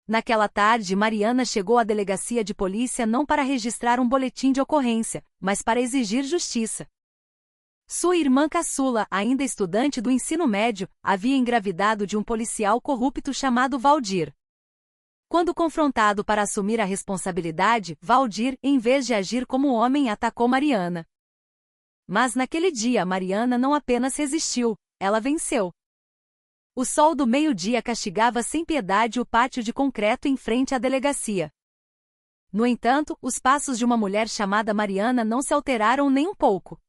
Naquela tarde, Mariana chegou à delegacia de polícia não para registrar um boletim de ocorrência, mas para exigir justiça. Sua irmã caçula, ainda estudante do ensino médio, havia engravidado de um policial corrupto chamado Valdir. Quando confrontado para assumir a responsabilidade, Valdir, em vez de agir como homem, atacou Mariana. Mas naquele dia, Mariana não apenas resistiu, ela venceu. O sol do meio-dia castigava sem piedade o pátio de concreto em frente à delegacia. No entanto, os passos de uma mulher chamada Mariana não se alteraram nem um pouco.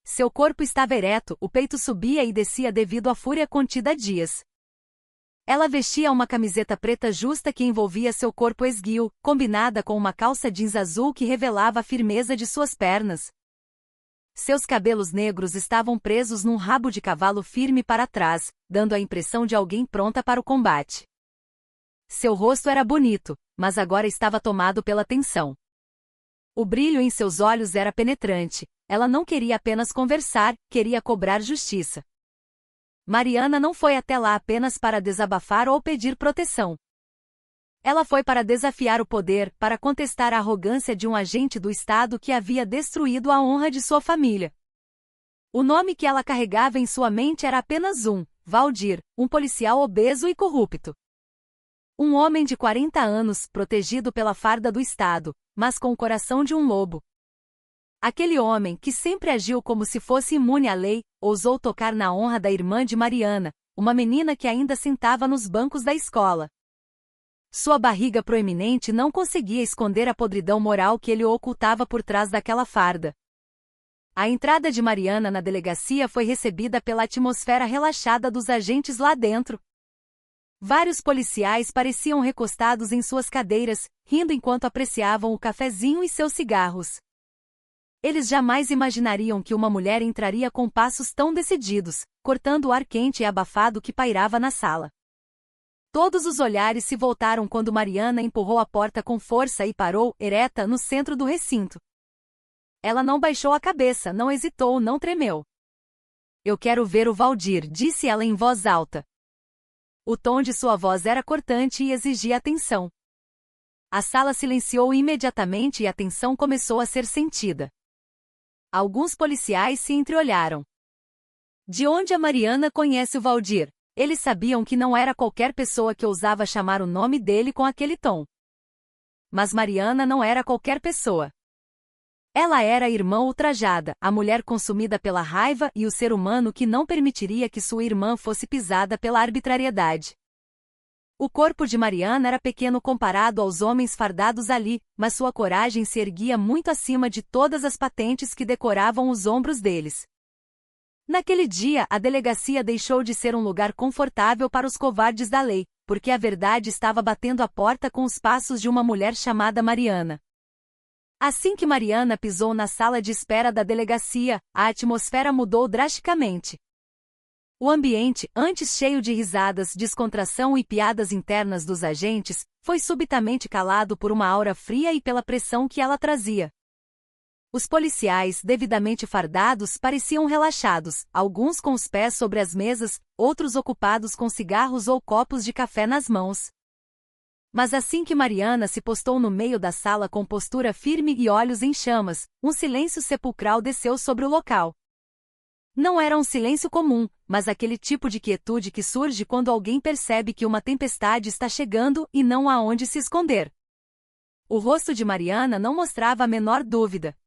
Seu corpo estava ereto, o peito subia e descia devido à fúria contida há dias. Ela vestia uma camiseta preta justa que envolvia seu corpo esguio, combinada com uma calça jeans azul que revelava a firmeza de suas pernas. Seus cabelos negros estavam presos num rabo de cavalo firme para trás, dando a impressão de alguém pronta para o combate. Seu rosto era bonito, mas agora estava tomado pela tensão. O brilho em seus olhos era penetrante. Ela não queria apenas conversar, queria cobrar justiça. Mariana não foi até lá apenas para desabafar ou pedir proteção. Ela foi para desafiar o poder, para contestar a arrogância de um agente do Estado que havia destruído a honra de sua família. O nome que ela carregava em sua mente era apenas Valdir, um policial obeso e corrupto. Um homem de 40 anos, protegido pela farda do Estado, mas com o coração de um lobo. Aquele homem, que sempre agiu como se fosse imune à lei, ousou tocar na honra da irmã de Mariana, uma menina que ainda sentava nos bancos da escola. Sua barriga proeminente não conseguia esconder a podridão moral que ele ocultava por trás daquela farda. A entrada de Mariana na delegacia foi recebida pela atmosfera relaxada dos agentes lá dentro. Vários policiais pareciam recostados em suas cadeiras, rindo enquanto apreciavam o cafezinho e seus cigarros. Eles jamais imaginariam que uma mulher entraria com passos tão decididos, cortando o ar quente e abafado que pairava na sala. Todos os olhares se voltaram quando Mariana empurrou a porta com força e parou, ereta, no centro do recinto. Ela não baixou a cabeça, não hesitou, não tremeu. "Eu quero ver o Valdir", disse ela em voz alta. O tom de sua voz era cortante e exigia atenção. A sala silenciou imediatamente e a tensão começou a ser sentida. Alguns policiais se entreolharam. De onde a Mariana conhece o Valdir? Eles sabiam que não era qualquer pessoa que ousava chamar o nome dele com aquele tom. Mas Mariana não era qualquer pessoa. Ela era a irmã ultrajada, a mulher consumida pela raiva e o ser humano que não permitiria que sua irmã fosse pisada pela arbitrariedade. O corpo de Mariana era pequeno comparado aos homens fardados ali, mas sua coragem se erguia muito acima de todas as patentes que decoravam os ombros deles. Naquele dia, a delegacia deixou de ser um lugar confortável para os covardes da lei, porque a verdade estava batendo a porta com os passos de uma mulher chamada Mariana. Assim que Mariana pisou na sala de espera da delegacia, a atmosfera mudou drasticamente. O ambiente, antes cheio de risadas, descontração e piadas internas dos agentes, foi subitamente calado por uma aura fria e pela pressão que ela trazia. Os policiais, devidamente fardados, pareciam relaxados, alguns com os pés sobre as mesas, outros ocupados com cigarros ou copos de café nas mãos. Mas assim que Mariana se postou no meio da sala com postura firme e olhos em chamas, um silêncio sepulcral desceu sobre o local. Não era um silêncio comum, mas aquele tipo de quietude que surge quando alguém percebe que uma tempestade está chegando e não há onde se esconder. O rosto de Mariana não mostrava a menor dúvida.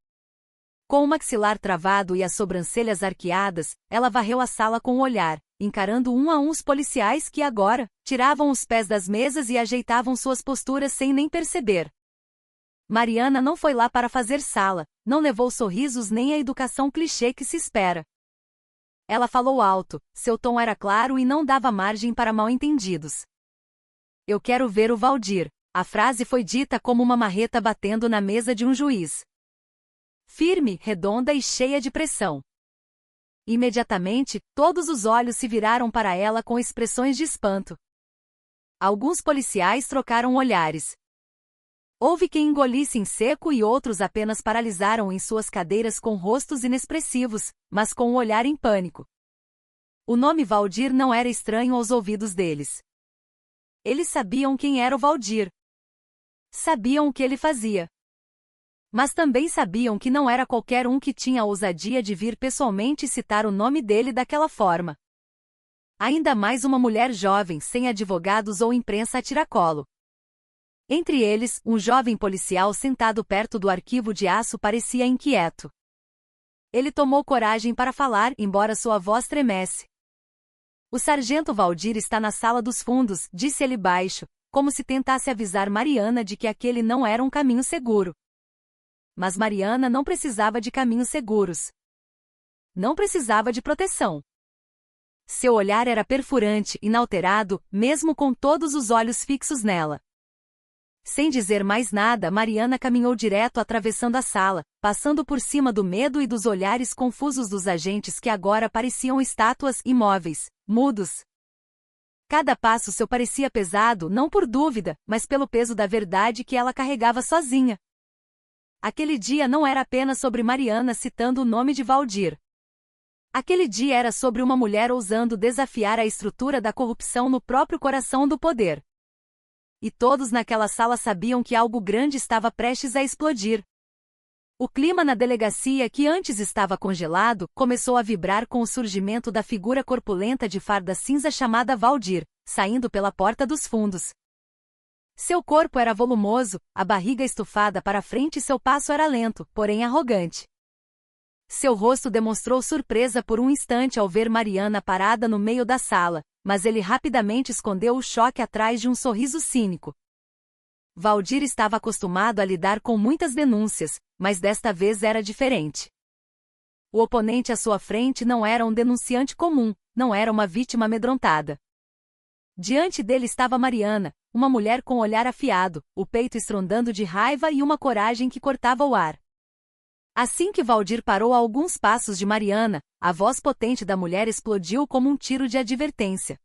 Com o maxilar travado e as sobrancelhas arqueadas, ela varreu a sala com o olhar, encarando um a um os policiais que agora tiravam os pés das mesas e ajeitavam suas posturas sem nem perceber. Mariana não foi lá para fazer sala, não levou sorrisos nem a educação clichê que se espera. Ela falou alto, seu tom era claro e não dava margem para mal-entendidos. "Eu quero ver o Valdir." A frase foi dita como uma marreta batendo na mesa de um juiz. Firme, redonda e cheia de pressão. Imediatamente, todos os olhos se viraram para ela com expressões de espanto. Alguns policiais trocaram olhares. Houve quem engolisse em seco e outros apenas paralisaram em suas cadeiras com rostos inexpressivos, mas com um olhar em pânico. O nome Valdir não era estranho aos ouvidos deles. Eles sabiam quem era o Valdir. Sabiam o que ele fazia. Mas também sabiam que não era qualquer um que tinha a ousadia de vir pessoalmente citar o nome dele daquela forma. Ainda mais uma mulher jovem, sem advogados ou imprensa a tiracolo. Entre eles, um jovem policial sentado perto do arquivo de aço parecia inquieto. Ele tomou coragem para falar, embora sua voz tremesse. O sargento Valdir está na sala dos fundos, disse ele baixo, como se tentasse avisar Mariana de que aquele não era um caminho seguro. Mas Mariana não precisava de caminhos seguros. Não precisava de proteção. Seu olhar era perfurante, inalterado, mesmo com todos os olhos fixos nela. Sem dizer mais nada, Mariana caminhou direto atravessando a sala, passando por cima do medo e dos olhares confusos dos agentes que agora pareciam estátuas imóveis, mudos. Cada passo seu parecia pesado, não por dúvida, mas pelo peso da verdade que ela carregava sozinha. Aquele dia não era apenas sobre Mariana citando o nome de Valdir. Aquele dia era sobre uma mulher ousando desafiar a estrutura da corrupção no próprio coração do poder. E todos naquela sala sabiam que algo grande estava prestes a explodir. O clima na delegacia, que antes estava congelado, começou a vibrar com o surgimento da figura corpulenta de farda cinza chamada Valdir, saindo pela porta dos fundos. Seu corpo era volumoso, a barriga estufada para frente e seu passo era lento, porém arrogante. Seu rosto demonstrou surpresa por um instante ao ver Mariana parada no meio da sala, mas ele rapidamente escondeu o choque atrás de um sorriso cínico. Valdir estava acostumado a lidar com muitas denúncias, mas desta vez era diferente. O oponente à sua frente não era um denunciante comum, não era uma vítima amedrontada. Diante dele estava Mariana, uma mulher com olhar afiado, o peito estrondando de raiva e uma coragem que cortava o ar. Assim que Valdir parou a alguns passos de Mariana, a voz potente da mulher explodiu como um tiro de advertência.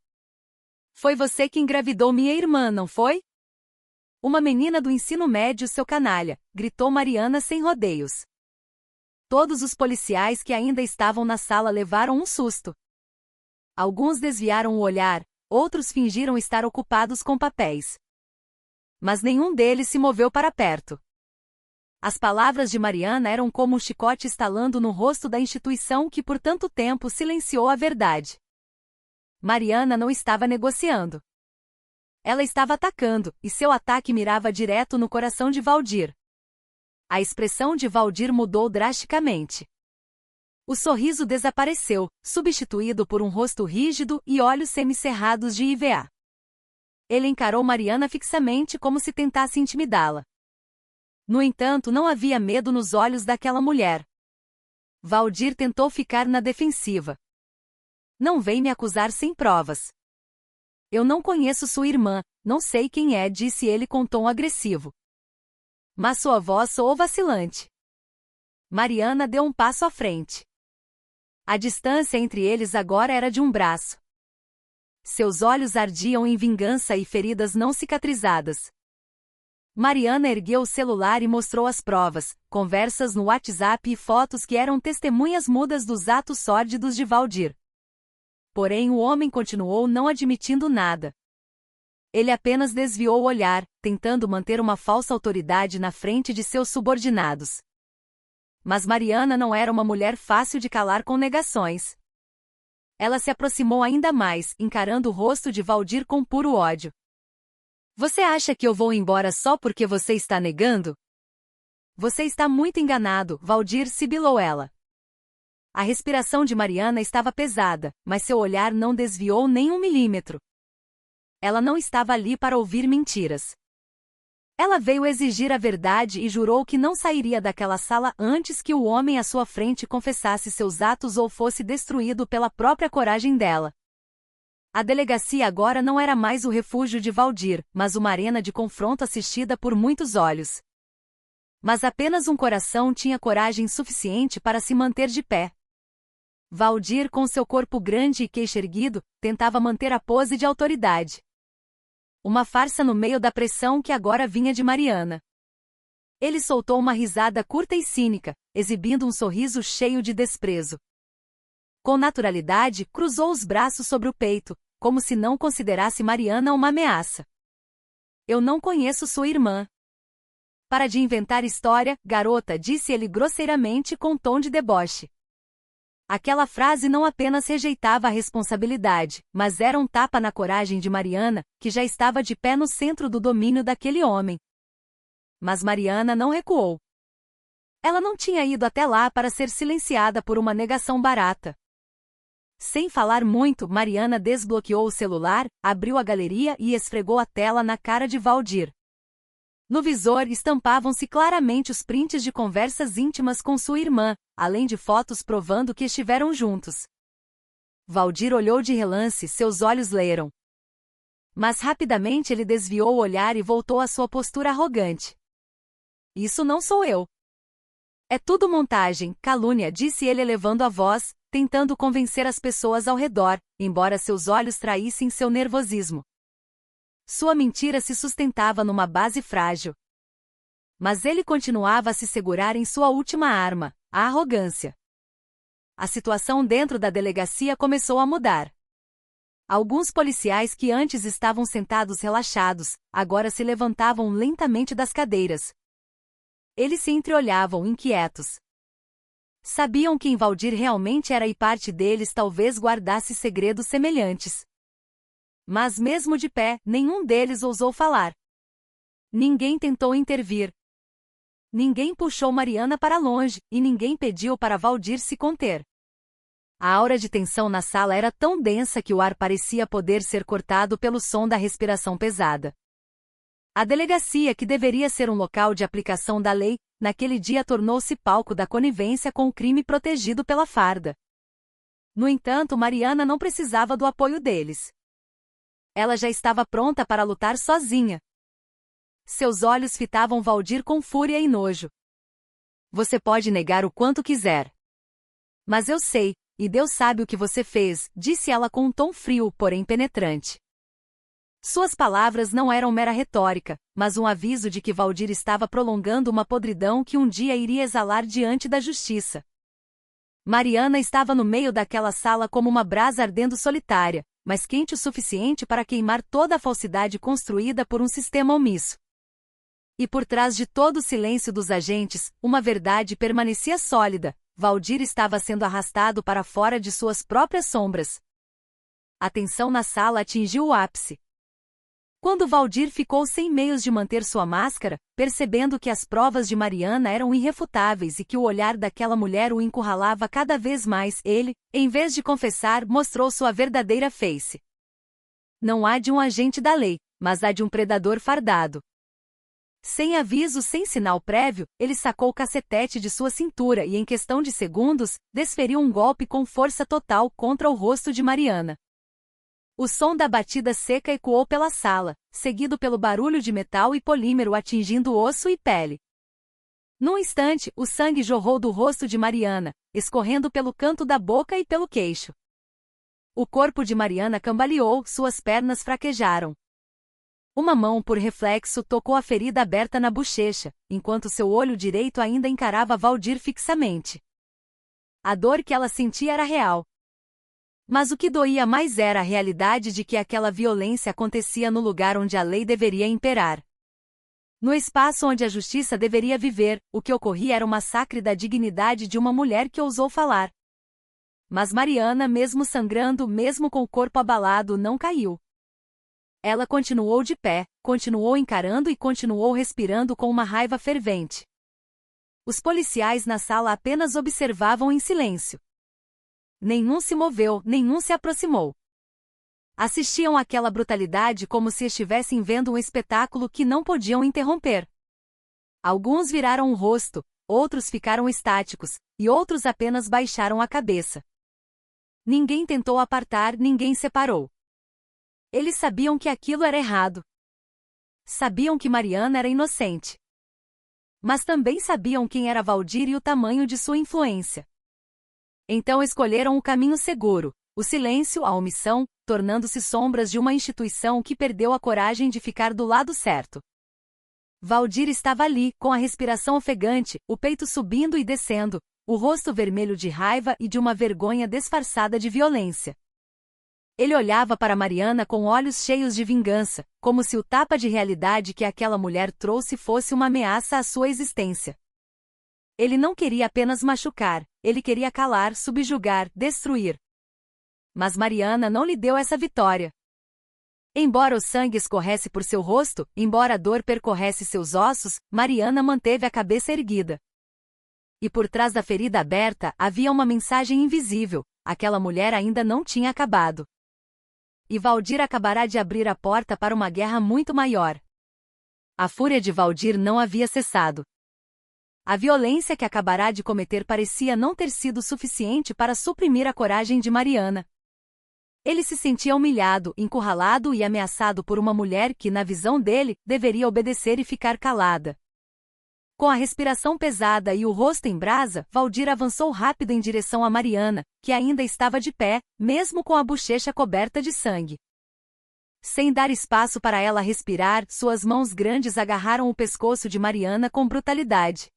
Foi você que engravidou minha irmã, não foi? Uma menina do ensino médio, seu canalha, gritou Mariana sem rodeios. Todos os policiais que ainda estavam na sala levaram um susto. Alguns desviaram o olhar, outros fingiram estar ocupados com papéis. Mas nenhum deles se moveu para perto. As palavras de Mariana eram como um chicote estalando no rosto da instituição que por tanto tempo silenciou a verdade. Mariana não estava negociando. Ela estava atacando, e seu ataque mirava direto no coração de Valdir. A expressão de Valdir mudou drasticamente. O sorriso desapareceu, substituído por um rosto rígido e olhos semicerrados de IVA. Ele encarou Mariana fixamente como se tentasse intimidá-la. No entanto, não havia medo nos olhos daquela mulher. Valdir tentou ficar na defensiva. Não vem me acusar sem provas. Eu não conheço sua irmã, não sei quem é, disse ele com tom agressivo. Mas sua voz soou vacilante. Mariana deu um passo à frente. A distância entre eles agora era de um braço. Seus olhos ardiam em vingança e feridas não cicatrizadas. Mariana ergueu o celular e mostrou as provas, conversas no WhatsApp e fotos que eram testemunhas mudas dos atos sórdidos de Valdir. Porém, o homem continuou não admitindo nada. Ele apenas desviou o olhar, tentando manter uma falsa autoridade na frente de seus subordinados. Mas Mariana não era uma mulher fácil de calar com negações. Ela se aproximou ainda mais, encarando o rosto de Valdir com puro ódio. Você acha que eu vou embora só porque você está negando? Você está muito enganado, Valdir, sibilou ela. A respiração de Mariana estava pesada, mas seu olhar não desviou nem um milímetro. Ela não estava ali para ouvir mentiras. Ela veio exigir a verdade e jurou que não sairia daquela sala antes que o homem à sua frente confessasse seus atos ou fosse destruído pela própria coragem dela. A delegacia agora não era mais o refúgio de Valdir, mas uma arena de confronto assistida por muitos olhos. Mas apenas um coração tinha coragem suficiente para se manter de pé. Valdir, com seu corpo grande e queixo erguido, tentava manter a pose de autoridade. Uma farsa no meio da pressão que agora vinha de Mariana. Ele soltou uma risada curta e cínica, exibindo um sorriso cheio de desprezo. Com naturalidade, cruzou os braços sobre o peito, como se não considerasse Mariana uma ameaça. Eu não conheço sua irmã. Para de inventar história, garota, disse ele grosseiramente com tom de deboche. Aquela frase não apenas rejeitava a responsabilidade, mas era um tapa na coragem de Mariana, que já estava de pé no centro do domínio daquele homem. Mas Mariana não recuou. Ela não tinha ido até lá para ser silenciada por uma negação barata. Sem falar muito, Mariana desbloqueou o celular, abriu a galeria e esfregou a tela na cara de Valdir. No visor estampavam-se claramente os prints de conversas íntimas com sua irmã, além de fotos provando que estiveram juntos. Valdir olhou de relance, seus olhos leram. Mas rapidamente ele desviou o olhar e voltou à sua postura arrogante. Isso não sou eu. É tudo montagem, calúnia, disse ele elevando a voz, tentando convencer as pessoas ao redor, embora seus olhos traíssem seu nervosismo. Sua mentira se sustentava numa base frágil. Mas ele continuava a se segurar em sua última arma, a arrogância. A situação dentro da delegacia começou a mudar. Alguns policiais que antes estavam sentados relaxados, agora se levantavam lentamente das cadeiras. Eles se entreolhavam inquietos. Sabiam quem Valdir realmente era e parte deles talvez guardasse segredos semelhantes. Mas mesmo de pé, nenhum deles ousou falar. Ninguém tentou intervir. Ninguém puxou Mariana para longe, e ninguém pediu para Valdir se conter. A aura de tensão na sala era tão densa que o ar parecia poder ser cortado pelo som da respiração pesada. A delegacia, que deveria ser um local de aplicação da lei, naquele dia tornou-se palco da conivência com o crime protegido pela farda. No entanto, Mariana não precisava do apoio deles. Ela já estava pronta para lutar sozinha. Seus olhos fitavam Valdir com fúria e nojo. Você pode negar o quanto quiser. Mas eu sei, e Deus sabe o que você fez, disse ela com um tom frio, porém penetrante. Suas palavras não eram mera retórica, mas um aviso de que Valdir estava prolongando uma podridão que um dia iria exalar diante da justiça. Mariana estava no meio daquela sala como uma brasa ardendo solitária, mas quente o suficiente para queimar toda a falsidade construída por um sistema omisso. E por trás de todo o silêncio dos agentes, uma verdade permanecia sólida: Valdir estava sendo arrastado para fora de suas próprias sombras. A tensão na sala atingiu o ápice. Quando Valdir ficou sem meios de manter sua máscara, percebendo que as provas de Mariana eram irrefutáveis e que o olhar daquela mulher o encurralava cada vez mais, ele, em vez de confessar, mostrou sua verdadeira face. Não há de um agente da lei, mas há de um predador fardado. Sem aviso, sem sinal prévio, ele sacou o cacetete de sua cintura e, em questão de segundos, desferiu um golpe com força total contra o rosto de Mariana. O som da batida seca ecoou pela sala, seguido pelo barulho de metal e polímero atingindo osso e pele. Num instante, o sangue jorrou do rosto de Mariana, escorrendo pelo canto da boca e pelo queixo. O corpo de Mariana cambaleou, suas pernas fraquejaram. Uma mão, por reflexo, tocou a ferida aberta na bochecha, enquanto seu olho direito ainda encarava Valdir fixamente. A dor que ela sentia era real. Mas o que doía mais era a realidade de que aquela violência acontecia no lugar onde a lei deveria imperar. No espaço onde a justiça deveria viver, o que ocorria era o massacre da dignidade de uma mulher que ousou falar. Mas Mariana, mesmo sangrando, mesmo com o corpo abalado, não caiu. Ela continuou de pé, continuou encarando e continuou respirando com uma raiva fervente. Os policiais na sala apenas observavam em silêncio. Nenhum se moveu, nenhum se aproximou. Assistiam àquela brutalidade como se estivessem vendo um espetáculo que não podiam interromper. Alguns viraram o rosto, outros ficaram estáticos, e outros apenas baixaram a cabeça. Ninguém tentou apartar, ninguém separou. Eles sabiam que aquilo era errado. Sabiam que Mariana era inocente. Mas também sabiam quem era Valdir e o tamanho de sua influência. Então escolheram o caminho seguro, o silêncio, a omissão, tornando-se sombras de uma instituição que perdeu a coragem de ficar do lado certo. Valdir estava ali, com a respiração ofegante, o peito subindo e descendo, o rosto vermelho de raiva e de uma vergonha disfarçada de violência. Ele olhava para Mariana com olhos cheios de vingança, como se o tapa de realidade que aquela mulher trouxe fosse uma ameaça à sua existência. Ele não queria apenas machucar, ele queria calar, subjugar, destruir. Mas Mariana não lhe deu essa vitória. Embora o sangue escorresse por seu rosto, embora a dor percorresse seus ossos, Mariana manteve a cabeça erguida. E por trás da ferida aberta havia uma mensagem invisível: aquela mulher ainda não tinha acabado. E Valdir acabará de abrir a porta para uma guerra muito maior. A fúria de Valdir não havia cessado. A violência que acabará de cometer parecia não ter sido suficiente para suprimir a coragem de Mariana. Ele se sentia humilhado, encurralado e ameaçado por uma mulher que, na visão dele, deveria obedecer e ficar calada. Com a respiração pesada e o rosto em brasa, Valdir avançou rápido em direção a Mariana, que ainda estava de pé, mesmo com a bochecha coberta de sangue. Sem dar espaço para ela respirar, suas mãos grandes agarraram o pescoço de Mariana com brutalidade.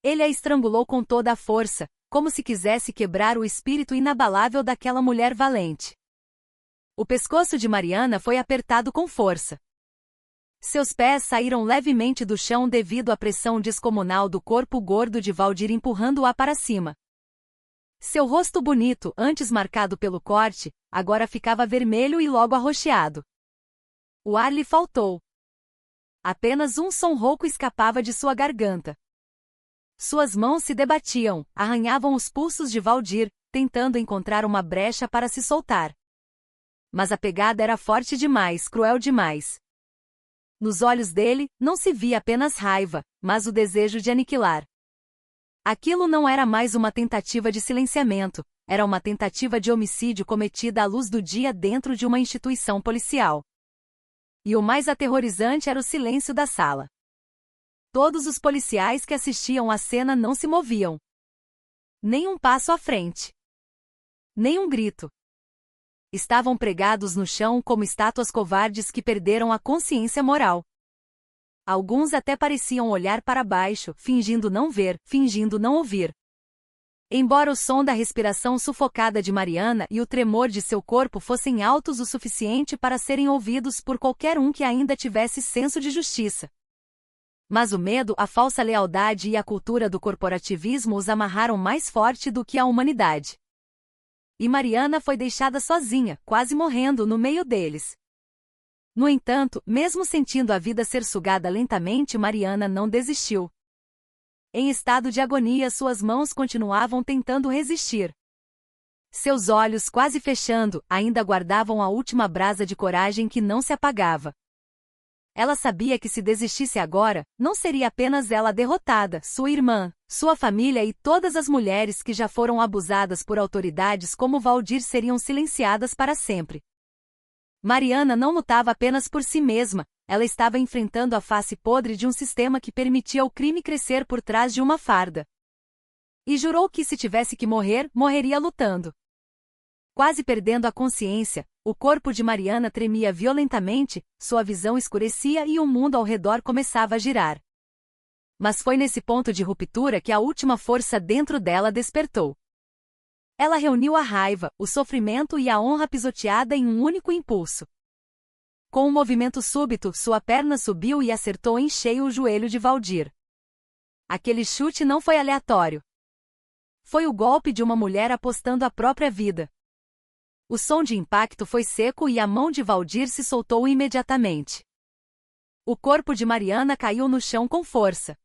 Ele a estrangulou com toda a força, como se quisesse quebrar o espírito inabalável daquela mulher valente. O pescoço de Mariana foi apertado com força. Seus pés saíram levemente do chão devido à pressão descomunal do corpo gordo de Valdir empurrando-a para cima. Seu rosto bonito, antes marcado pelo corte, agora ficava vermelho e logo arroxeado. O ar lhe faltou. Apenas um som rouco escapava de sua garganta. Suas mãos se debatiam, arranhavam os pulsos de Valdir, tentando encontrar uma brecha para se soltar. Mas a pegada era forte demais, cruel demais. Nos olhos dele, não se via apenas raiva, mas o desejo de aniquilar. Aquilo não era mais uma tentativa de silenciamento, era uma tentativa de homicídio cometida à luz do dia dentro de uma instituição policial. E o mais aterrorizante era o silêncio da sala. Todos os policiais que assistiam à cena não se moviam. Nem um passo à frente. Nem um grito. Estavam pregados no chão como estátuas covardes que perderam a consciência moral. Alguns até pareciam olhar para baixo, fingindo não ver, fingindo não ouvir. Embora o som da respiração sufocada de Mariana e o tremor de seu corpo fossem altos o suficiente para serem ouvidos por qualquer um que ainda tivesse senso de justiça. Mas o medo, a falsa lealdade e a cultura do corporativismo os amarraram mais forte do que a humanidade. E Mariana foi deixada sozinha, quase morrendo no meio deles. No entanto, mesmo sentindo a vida ser sugada lentamente, Mariana não desistiu. Em estado de agonia, suas mãos continuavam tentando resistir. Seus olhos, quase fechando, ainda guardavam a última brasa de coragem que não se apagava. Ela sabia que se desistisse agora, não seria apenas ela derrotada, sua irmã, sua família e todas as mulheres que já foram abusadas por autoridades como Valdir seriam silenciadas para sempre. Mariana não lutava apenas por si mesma, ela estava enfrentando a face podre de um sistema que permitia o crime crescer por trás de uma farda. E jurou que se tivesse que morrer, morreria lutando. Quase perdendo a consciência, o corpo de Mariana tremia violentamente, sua visão escurecia e o mundo ao redor começava a girar. Mas foi nesse ponto de ruptura que a última força dentro dela despertou. Ela reuniu a raiva, o sofrimento e a honra pisoteada em um único impulso. Com um movimento súbito, sua perna subiu e acertou em cheio o joelho de Valdir. Aquele chute não foi aleatório. Foi o golpe de uma mulher apostando a própria vida. O som de impacto foi seco e a mão de Valdir se soltou imediatamente. O corpo de Mariana caiu no chão com força.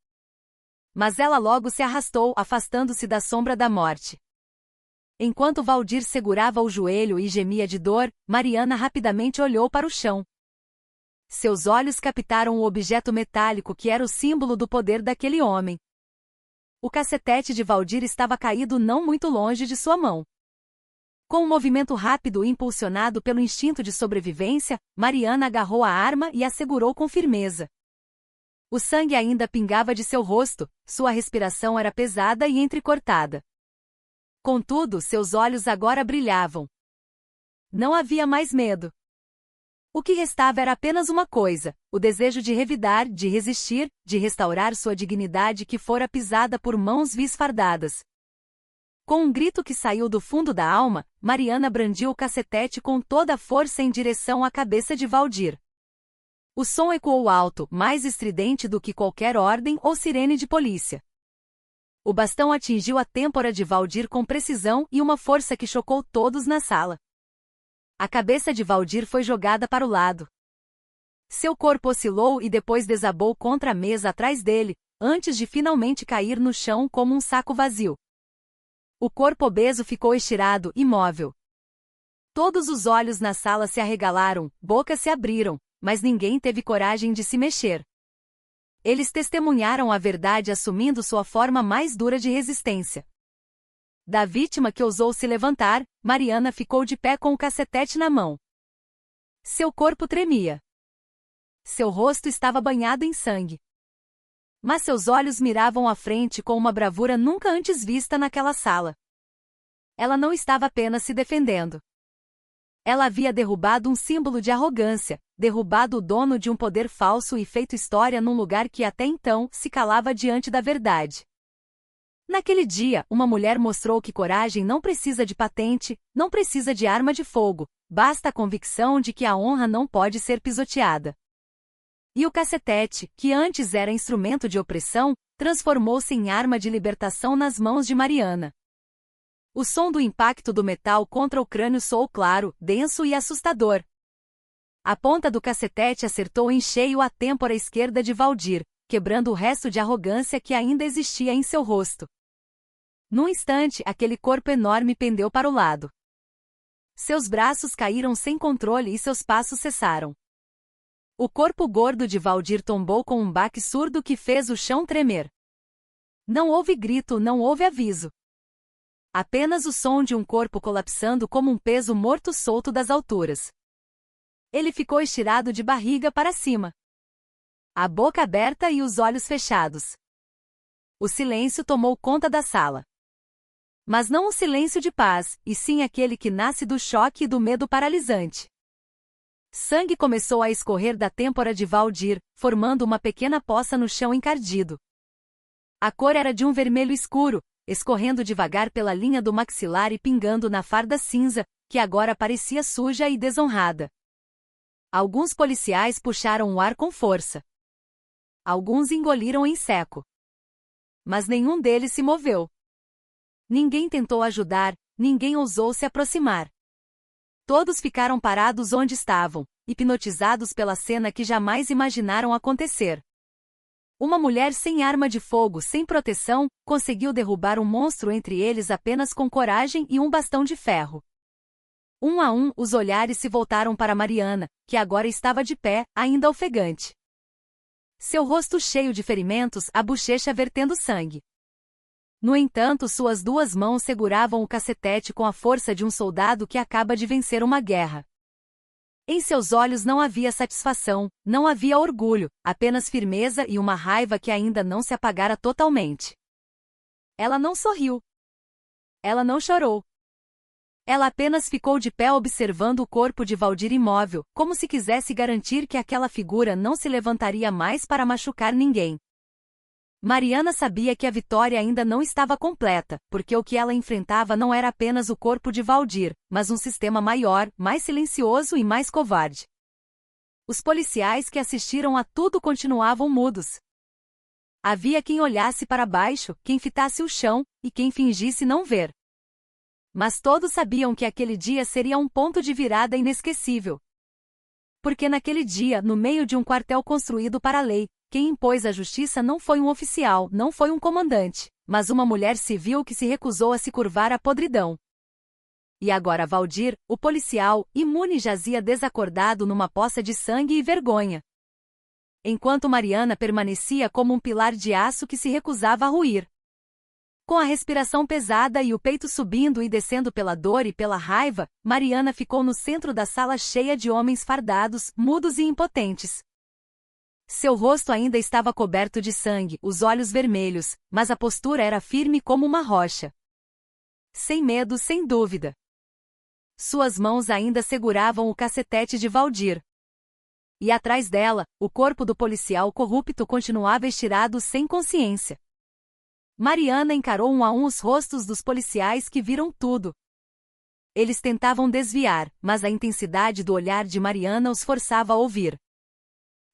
Mas ela logo se arrastou, afastando-se da sombra da morte. Enquanto Valdir segurava o joelho e gemia de dor, Mariana rapidamente olhou para o chão. Seus olhos captaram o objeto metálico que era o símbolo do poder daquele homem. O cacetete de Valdir estava caído não muito longe de sua mão. Com um movimento rápido e impulsionado pelo instinto de sobrevivência, Mariana agarrou a arma e a segurou com firmeza. O sangue ainda pingava de seu rosto, sua respiração era pesada e entrecortada. Contudo, seus olhos agora brilhavam. Não havia mais medo. O que restava era apenas uma coisa: o desejo de revidar, de resistir, de restaurar sua dignidade que fora pisada por mãos vis fardadas. Com um grito que saiu do fundo da alma, Mariana brandiu o cacetete com toda a força em direção à cabeça de Valdir. O som ecoou alto, mais estridente do que qualquer ordem ou sirene de polícia. O bastão atingiu a têmpora de Valdir com precisão e uma força que chocou todos na sala. A cabeça de Valdir foi jogada para o lado. Seu corpo oscilou e depois desabou contra a mesa atrás dele, antes de finalmente cair no chão como um saco vazio. O corpo obeso ficou estirado, imóvel. Todos os olhos na sala se arregalaram, bocas se abriram, mas ninguém teve coragem de se mexer. Eles testemunharam a verdade assumindo sua forma mais dura de resistência. Da vítima que ousou se levantar, Mariana ficou de pé com o cacetete na mão. Seu corpo tremia. Seu rosto estava banhado em sangue. Mas seus olhos miravam à frente com uma bravura nunca antes vista naquela sala. Ela não estava apenas se defendendo. Ela havia derrubado um símbolo de arrogância, derrubado o dono de um poder falso e feito história num lugar que até então se calava diante da verdade. Naquele dia, uma mulher mostrou que coragem não precisa de patente, não precisa de arma de fogo, basta a convicção de que a honra não pode ser pisoteada. E o cacetete, que antes era instrumento de opressão, transformou-se em arma de libertação nas mãos de Mariana. O som do impacto do metal contra o crânio soou claro, denso e assustador. A ponta do cacetete acertou em cheio a têmpora esquerda de Valdir, quebrando o resto de arrogância que ainda existia em seu rosto. Num instante, aquele corpo enorme pendeu para o lado. Seus braços caíram sem controle e seus passos cessaram. O corpo gordo de Valdir tombou com um baque surdo que fez o chão tremer. Não houve grito, não houve aviso. Apenas o som de um corpo colapsando como um peso morto solto das alturas. Ele ficou estirado de barriga para cima. A boca aberta e os olhos fechados. O silêncio tomou conta da sala. Mas não um silêncio de paz, e sim aquele que nasce do choque e do medo paralisante. Sangue começou a escorrer da têmpora de Valdir, formando uma pequena poça no chão encardido. A cor era de um vermelho escuro, escorrendo devagar pela linha do maxilar e pingando na farda cinza, que agora parecia suja e desonrada. Alguns policiais puxaram o ar com força. Alguns engoliram em seco. Mas nenhum deles se moveu. Ninguém tentou ajudar, ninguém ousou se aproximar. Todos ficaram parados onde estavam, hipnotizados pela cena que jamais imaginaram acontecer. Uma mulher sem arma de fogo, sem proteção, conseguiu derrubar um monstro entre eles apenas com coragem e um bastão de ferro. Um a um, os olhares se voltaram para Mariana, que agora estava de pé, ainda ofegante. Seu rosto cheio de ferimentos, a bochecha vertendo sangue. No entanto, suas duas mãos seguravam o cacetete com a força de um soldado que acaba de vencer uma guerra. Em seus olhos não havia satisfação, não havia orgulho, apenas firmeza e uma raiva que ainda não se apagara totalmente. Ela não sorriu. Ela não chorou. Ela apenas ficou de pé observando o corpo de Valdir imóvel, como se quisesse garantir que aquela figura não se levantaria mais para machucar ninguém. Mariana sabia que a vitória ainda não estava completa, porque o que ela enfrentava não era apenas o corpo de Valdir, mas um sistema maior, mais silencioso e mais covarde. Os policiais que assistiram a tudo continuavam mudos. Havia quem olhasse para baixo, quem fitasse o chão, e quem fingisse não ver. Mas todos sabiam que aquele dia seria um ponto de virada inesquecível. Porque naquele dia, no meio de um quartel construído para a lei, quem impôs a justiça não foi um oficial, não foi um comandante, mas uma mulher civil que se recusou a se curvar à podridão. E agora Valdir, o policial, imune jazia desacordado numa poça de sangue e vergonha. Enquanto Mariana permanecia como um pilar de aço que se recusava a ruir. Com a respiração pesada e o peito subindo e descendo pela dor e pela raiva, Mariana ficou no centro da sala cheia de homens fardados, mudos e impotentes. Seu rosto ainda estava coberto de sangue, os olhos vermelhos, mas a postura era firme como uma rocha. Sem medo, sem dúvida. Suas mãos ainda seguravam o cacetete de Valdir. E atrás dela, o corpo do policial corrupto continuava estirado sem consciência. Mariana encarou um a um os rostos dos policiais que viram tudo. Eles tentavam desviar, mas a intensidade do olhar de Mariana os forçava a ouvir.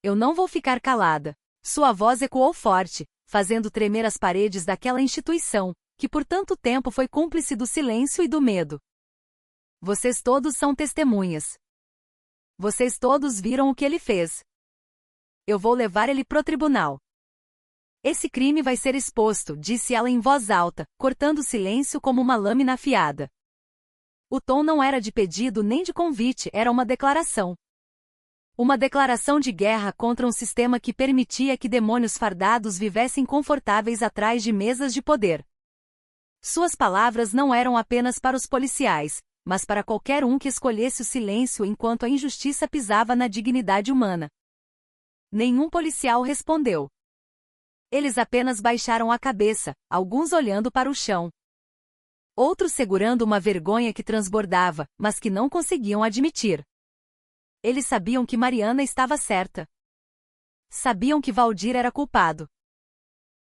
Eu não vou ficar calada. Sua voz ecoou forte, fazendo tremer as paredes daquela instituição, que por tanto tempo foi cúmplice do silêncio e do medo. Vocês todos são testemunhas. Vocês todos viram o que ele fez. Eu vou levar ele pro tribunal. Esse crime vai ser exposto, disse ela em voz alta, cortando o silêncio como uma lâmina afiada. O tom não era de pedido nem de convite, era uma declaração. Uma declaração de guerra contra um sistema que permitia que demônios fardados vivessem confortáveis atrás de mesas de poder. Suas palavras não eram apenas para os policiais, mas para qualquer um que escolhesse o silêncio enquanto a injustiça pisava na dignidade humana. Nenhum policial respondeu. Eles apenas baixaram a cabeça, alguns olhando para o chão. Outros segurando uma vergonha que transbordava, mas que não conseguiam admitir. Eles sabiam que Mariana estava certa. Sabiam que Valdir era culpado.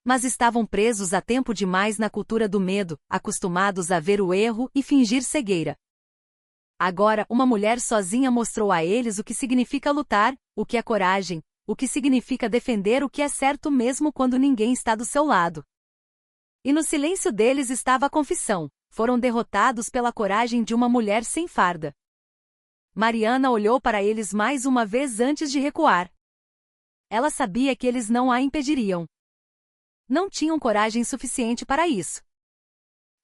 Mas estavam presos há tempo demais na cultura do medo, acostumados a ver o erro e fingir cegueira. Agora, uma mulher sozinha mostrou a eles o que significa lutar, o que é coragem, o que significa defender o que é certo mesmo quando ninguém está do seu lado. E no silêncio deles estava a confissão: foram derrotados pela coragem de uma mulher sem farda. Mariana olhou para eles mais uma vez antes de recuar. Ela sabia que eles não a impediriam. Não tinham coragem suficiente para isso.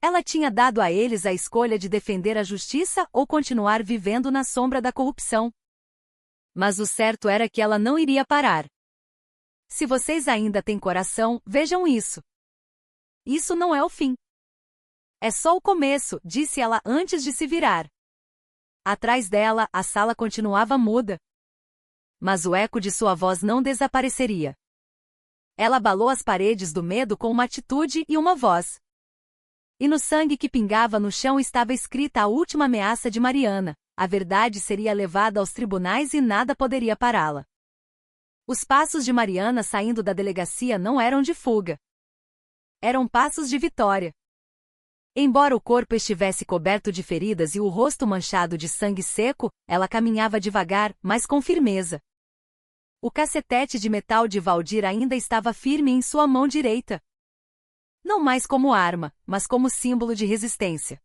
Ela tinha dado a eles a escolha de defender a justiça ou continuar vivendo na sombra da corrupção. Mas o certo era que ela não iria parar. Se vocês ainda têm coração, vejam isso. Isso não é o fim. É só o começo, disse ela antes de se virar. Atrás dela, a sala continuava muda. Mas o eco de sua voz não desapareceria. Ela abalou as paredes do medo com uma atitude e uma voz. E no sangue que pingava no chão estava escrita a última ameaça de Mariana: a verdade seria levada aos tribunais e nada poderia pará-la. Os passos de Mariana saindo da delegacia não eram de fuga. Eram passos de vitória. Embora o corpo estivesse coberto de feridas e o rosto manchado de sangue seco, ela caminhava devagar, mas com firmeza. O cacetete de metal de Valdir ainda estava firme em sua mão direita. Não mais como arma, mas como símbolo de resistência.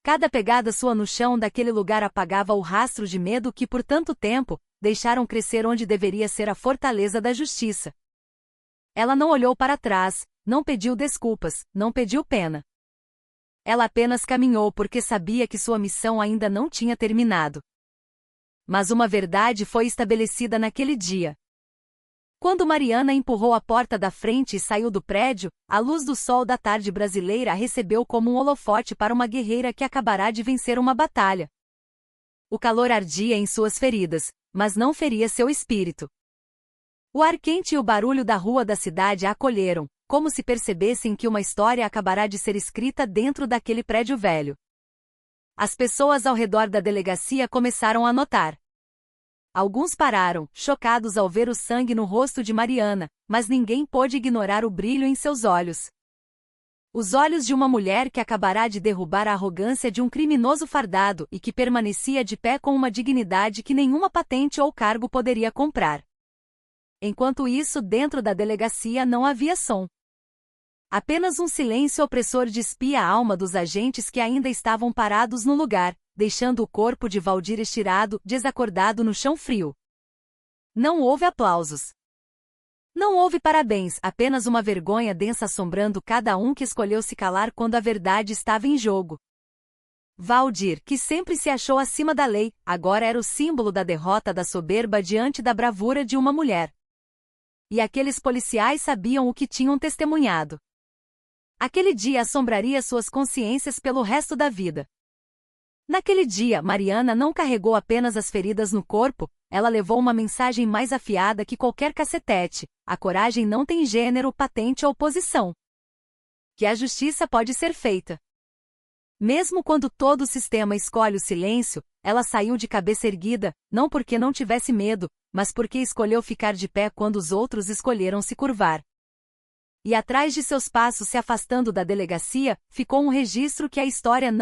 Cada pegada sua no chão daquele lugar apagava o rastro de medo que por tanto tempo deixaram crescer onde deveria ser a fortaleza da justiça. Ela não olhou para trás, não pediu desculpas, não pediu pena. Ela apenas caminhou porque sabia que sua missão ainda não tinha terminado. Mas uma verdade foi estabelecida naquele dia. Quando Mariana empurrou a porta da frente e saiu do prédio, a luz do sol da tarde brasileira a recebeu como um holofote para uma guerreira que acabará de vencer uma batalha. O calor ardia em suas feridas, mas não feria seu espírito. O ar quente e o barulho da rua da cidade a acolheram, como se percebessem que uma história acabará de ser escrita dentro daquele prédio velho. As pessoas ao redor da delegacia começaram a notar. Alguns pararam, chocados ao ver o sangue no rosto de Mariana, mas ninguém pôde ignorar o brilho em seus olhos. Os olhos de uma mulher que acabará de derrubar a arrogância de um criminoso fardado e que permanecia de pé com uma dignidade que nenhuma patente ou cargo poderia comprar. Enquanto isso, dentro da delegacia não havia som. Apenas um silêncio opressor despia a alma dos agentes que ainda estavam parados no lugar, deixando o corpo de Valdir estirado, desacordado no chão frio. Não houve aplausos. Não houve parabéns, apenas uma vergonha densa assombrando cada um que escolheu se calar quando a verdade estava em jogo. Valdir, que sempre se achou acima da lei, agora era o símbolo da derrota da soberba diante da bravura de uma mulher. E aqueles policiais sabiam o que tinham testemunhado. Aquele dia assombraria suas consciências pelo resto da vida. Naquele dia, Mariana não carregou apenas as feridas no corpo, ela levou uma mensagem mais afiada que qualquer cacetete: a coragem não tem gênero, patente ou posição. Que a justiça pode ser feita. Mesmo quando todo o sistema escolhe o silêncio, ela saiu de cabeça erguida, não porque não tivesse medo, mas porque escolheu ficar de pé quando os outros escolheram se curvar. E atrás de seus passos se afastando da delegacia, ficou um registro que a história não